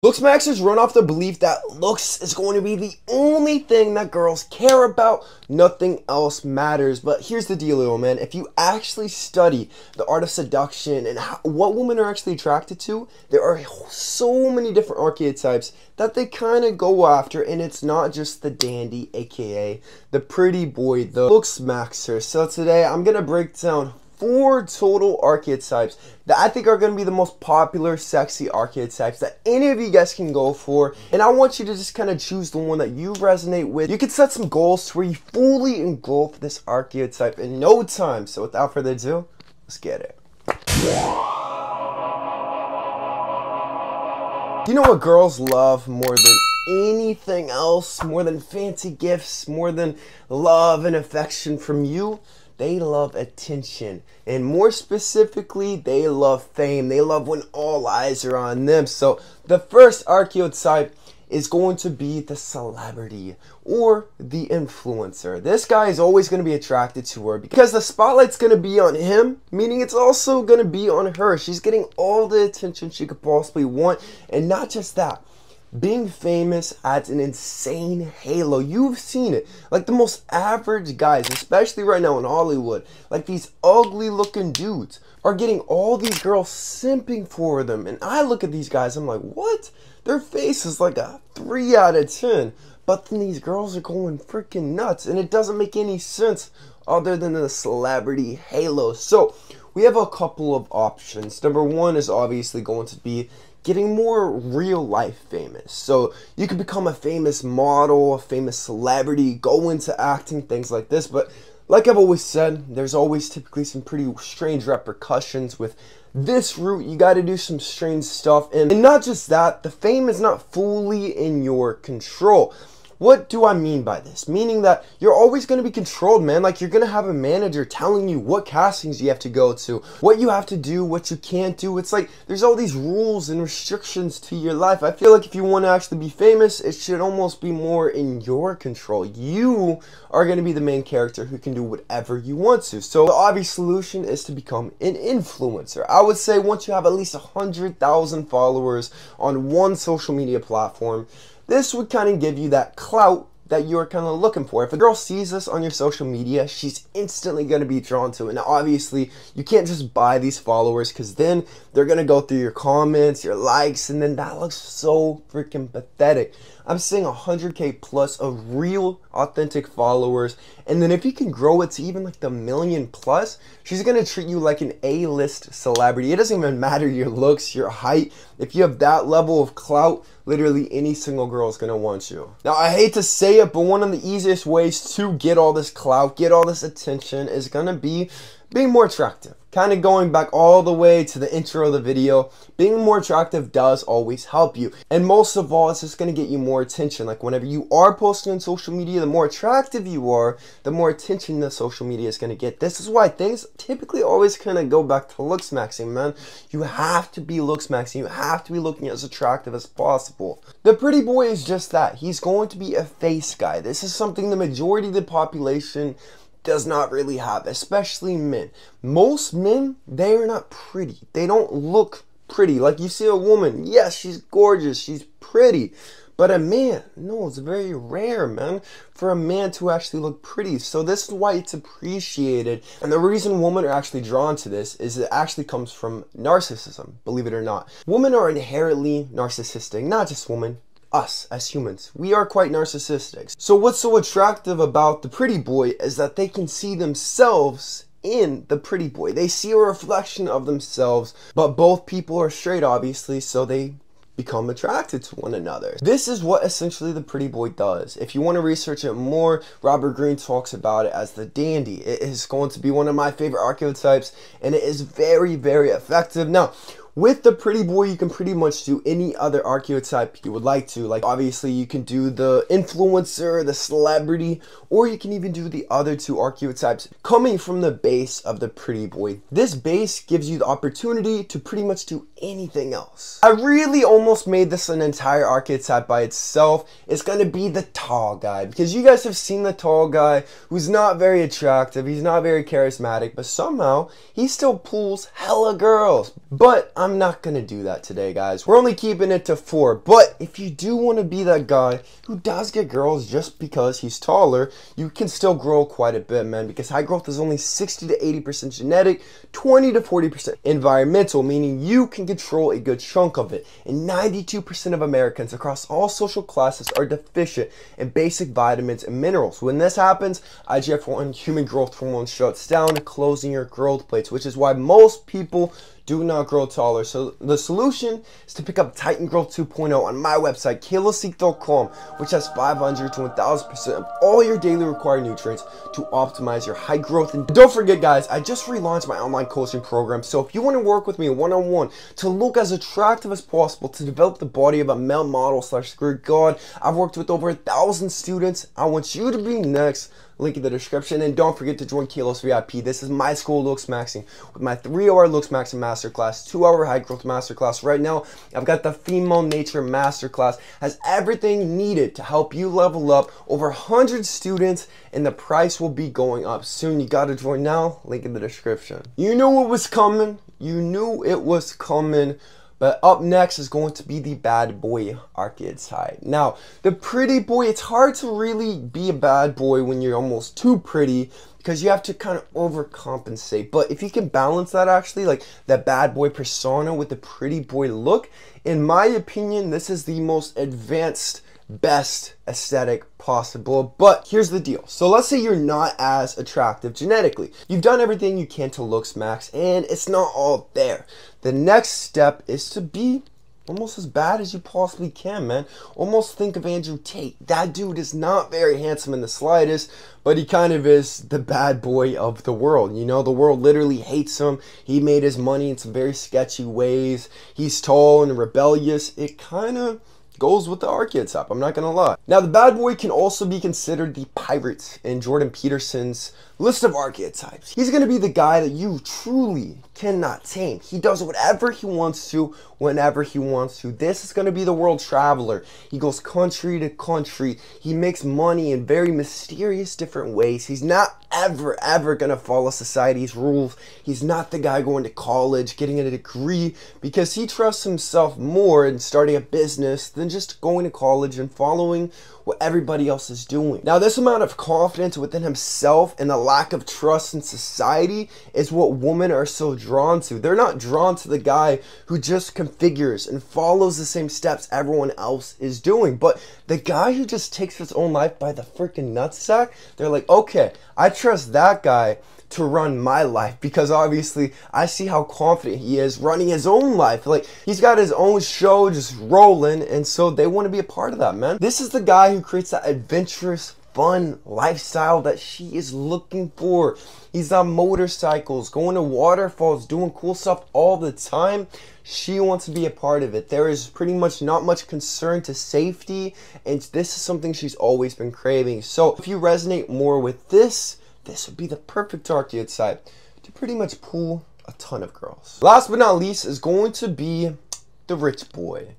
Looksmaxxers run off the belief that looks is going to be the only thing that girls care about, nothing else matters. But here's the deal, little man, if you actually study the art of seduction and what women are actually attracted to, there are so many different archetypes that they kind of go after, and it's not just the dandy, aka the pretty boy, the looksmaxxer. So today I'm going to break down 4 total archetypes that I think are going to be the most popular sexy archetypes that any of you guys can go for, and I want you to just kind of choose the one that you resonate with. You can set some goals to where you fully engulf this archetype in no time. So without further ado, let's get it. You know what girls love more than anything else, more than fancy gifts, more than love and affection from you? They love attention, and more specifically, they love fame. They love when all eyes are on them. So the first archetype is going to be the celebrity or the influencer. This guy is always going to be attracted to her because the spotlight's going to be on him, meaning it's also going to be on her. She's getting all the attention she could possibly want, and not just that. Being famous adds an insane halo. You've seen it. Like the most average guys, especially right now in Hollywood, like these ugly looking dudes are getting all these girls simping for them. And I look at these guys, I'm like, what? Their face is like a 3 out of 10. But then these girls are going freaking nuts. And it doesn't make any sense other than the celebrity halo. So we have a couple of options. Number one is obviously going to be getting more real life famous. So you can become a famous model, a famous celebrity, go into acting, things like this. But like I've always said, there's always typically some pretty strange repercussions with this route. You got to do some strange stuff. And not just that, the fame is not fully in your control. What do I mean by this? Meaning that you're always going to be controlled, man. Like, you're going to have a manager telling you what castings you have to go to, what you have to do, what you can't do. It's like there's all these rules and restrictions to your life. I feel like if you want to actually be famous, it should almost be more in your control. You are going to be the main character who can do whatever you want to. So the obvious solution is to become an influencer. I would say once you have at least 100,000 followers on one social media platform, this would kind of give you that clout that you're kind of looking for. If a girl sees this on your social media, she's instantly going to be drawn to it. Now, obviously, you can't just buy these followers because then they're going to go through your comments, your likes, and then that looks so freaking pathetic. I'm saying 100K plus of real, authentic followers. And then if you can grow it to even like the million plus, she's going to treat you like an A-list celebrity. It doesn't even matter your looks, your height. If you have that level of clout, literally any single girl is going to want you. Now, I hate to say it, but one of the easiest ways to get all this clout, get all this attention is going to be being more attractive. Kind of going back all the way to the intro of the video, being more attractive does always help you. And most of all, it's just going to get you more attention. Like whenever you are posting on social media, the more attractive you are, the more attention the social media is going to get. This is why things typically always kind of go back to looksmaxxing, man. You have to be looksmaxxing. You have to be looking as attractive as possible. The pretty boy is just that. He's going to be a face guy. This is something the majority of the population does not really have, especially men. Most men, they are not pretty. They don't look pretty. Like you see a woman, yes, she's gorgeous, she's pretty. But a man, no, it's very rare, man, for a man to actually look pretty. So this is why it's appreciated. And the reason women are actually drawn to this is it actually comes from narcissism, believe it or not. Women are inherently narcissistic, not just women. Us as humans, we are quite narcissistic. So what's so attractive about the pretty boy is that they can see themselves in the pretty boy. They see a reflection of themselves, but both people are straight, obviously, so they become attracted to one another. This is what essentially the pretty boy does. If you want to research it more, Robert Greene talks about it as the dandy. It is going to be one of my favorite archetypes, and it is very, very effective. Now, with the pretty boy, you can pretty much do any other archetype you would like to. Like, obviously, you can do the influencer, the celebrity, or you can even do the other 2 archetypes coming from the base of the pretty boy. This base gives you the opportunity to pretty much do anything else. I really almost made this an entire archetype by itself. It's going to be the tall guy, because you guys have seen the tall guy who's not very attractive, he's not very charismatic, but somehow he still pulls hella girls. But I'm not gonna do that today, guys. We're only keeping it to 4. But if you do want to be that guy who does get girls just because he's taller, you can still grow quite a bit, man, because high growth is only 60 to 80% genetic, 20 to 40% environmental, meaning you can control a good chunk of it. And 92% of Americans across all social classes are deficient in basic vitamins and minerals. When this happens, IGF-1 human growth hormone shuts down, closing your growth plates, which is why most people do not grow taller. So the solution is to pick up Titan Growth 2.0 on my website, kiloseek.com, which has 500 to 1000% of all your daily required nutrients to optimize your high growth. And don't forget, guys, I just relaunched my online coaching program. So if you want to work with me one-on-one to look as attractive as possible, to develop the body of a male model / Greek god, I've worked with over 1,000 students. I want you to be next. Link in the description. And don't forget to join Kilos VIP. This is my school, Looksmaxxing, with my 3-hour Looksmaxxing masterclass, 2-hour high growth masterclass. Right now, I've got the female nature masterclass. Has everything needed to help you level up. Over 100 students, and the price will be going up soon. You gotta join now. Link in the description. You knew it was coming. You knew it was coming. But up next is going to be the bad boy archetype. Now, the pretty boy, it's hard to really be a bad boy when you're almost too pretty, because you have to kind of overcompensate. But if you can balance that, actually, like that bad boy persona with the pretty boy look, in my opinion, this is the most advanced, best aesthetic possible. But here's the deal. So let's say you're not as attractive genetically. You've done everything you can to looks max, and it's not all there. The next step is to be almost as bad as you possibly can, man. Almost think of Andrew Tate. That dude is not very handsome in the slightest, but he kind of is the bad boy of the world. You know, the world literally hates him. He made his money in some very sketchy ways. He's tall and rebellious. It kind of goes with the archetype, I'm not gonna lie. Now, the bad boy can also be considered the pirate in Jordan Peterson's list of archetypes. He's gonna be the guy that you truly cannot tame. He does whatever he wants to, whenever he wants to. This is gonna be the world traveler. He goes country to country. He makes money in very mysterious different ways. He's not ever gonna follow society's rules. He's not the guy going to college, getting a degree, because he trusts himself more in starting a business than just going to college and following what everybody else is doing. Now, this amount of confidence within himself and the lack of trust in society is what women are so drawn to. They're not drawn to the guy who just configures and follows the same steps everyone else is doing, but the guy who just takes his own life by the freaking nutsack. They're like, okay, I trust that guy to run my life, because obviously I see how confident he is running his own life. Like, he's got his own show just rolling, and so they want to be a part of that, man. This is the guy who creates that adventurous, fun lifestyle that she is looking for. He's on motorcycles, going to waterfalls, doing cool stuff all the time. She wants to be a part of it. There is pretty much not much concern to safety, and this is something she's always been craving. So if you resonate more with this would be the perfect archetype to pretty much pull a ton of girls. Last but not least is going to be the rich boy.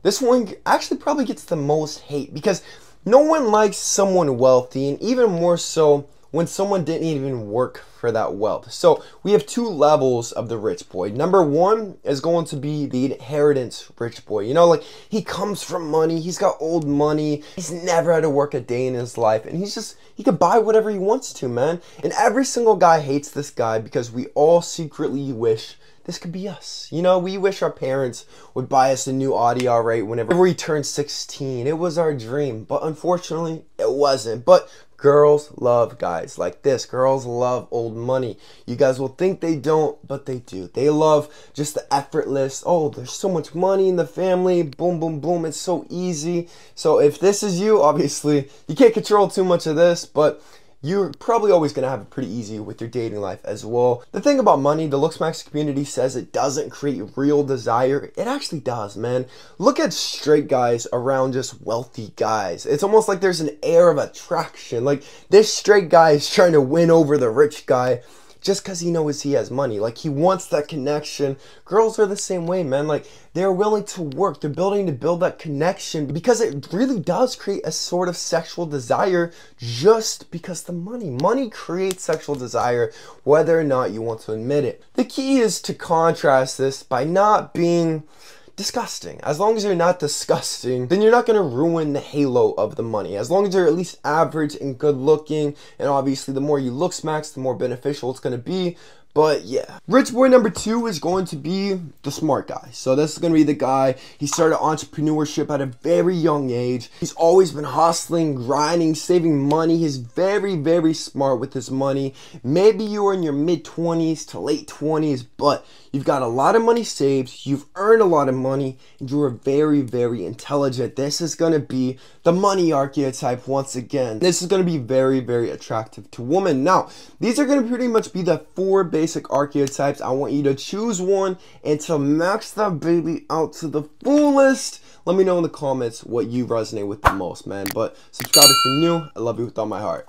This one actually probably gets the most hate, because no one likes someone wealthy, and even more so when someone didn't even work for that wealth. So we have 2 levels of the rich boy. Number 1 is going to be the inheritance rich boy. You know, like, he comes from money, he's got old money, he's never had to work a day in his life, and he can buy whatever he wants to, man. And every single guy hates this guy, because we all secretly wish this could be us. You know, we wish our parents would buy us a new Audi R8 whenever we turned 16. It was our dream, but unfortunately, it wasn't. But girls love guys like this. Girls love old money. You guys will think they don't, but they do. They love just the effortless, oh, there's so much money in the family, boom, boom, boom, it's so easy. So if this is you, obviously, you can't control too much of this, but you're probably always going to have it pretty easy with your dating life as well. The thing about money, the looksmaxxing community says it doesn't create real desire. It actually does, man. Look at straight guys around just wealthy guys. It's almost like there's an air of attraction. Like, this straight guy is trying to win over the rich guy, just because he knows he has money. Like, he wants that connection. Girls are the same way, man. Like, they're willing to work. They're building to build that connection because it really does create a sort of sexual desire just because the money creates sexual desire, whether or not you want to admit it. The key is to contrast this by not being disgusting. As long as you're not disgusting, then you're not going to ruin the halo of the money. As long as you're at least average and good looking, and obviously the more you look smacks, the more beneficial it's going to be. But yeah, rich boy number 2 is going to be the smart guy. So this is going to be the guy, he started entrepreneurship at a very young age. He's always been hustling, grinding, saving money. He's very, very smart with his money. Maybe you are in your mid-20s to late 20s, but you've got a lot of money saved, you've earned a lot of money, and you are very, very intelligent. This is going to be the money archetype once again. This is going to be very, very attractive to women. Now, these are going to pretty much be the 4 basic archetypes. I want you to choose one and to max that baby out to the fullest. Let me know in the comments what you resonate with the most, man. But subscribe if you're new. I love you with all my heart.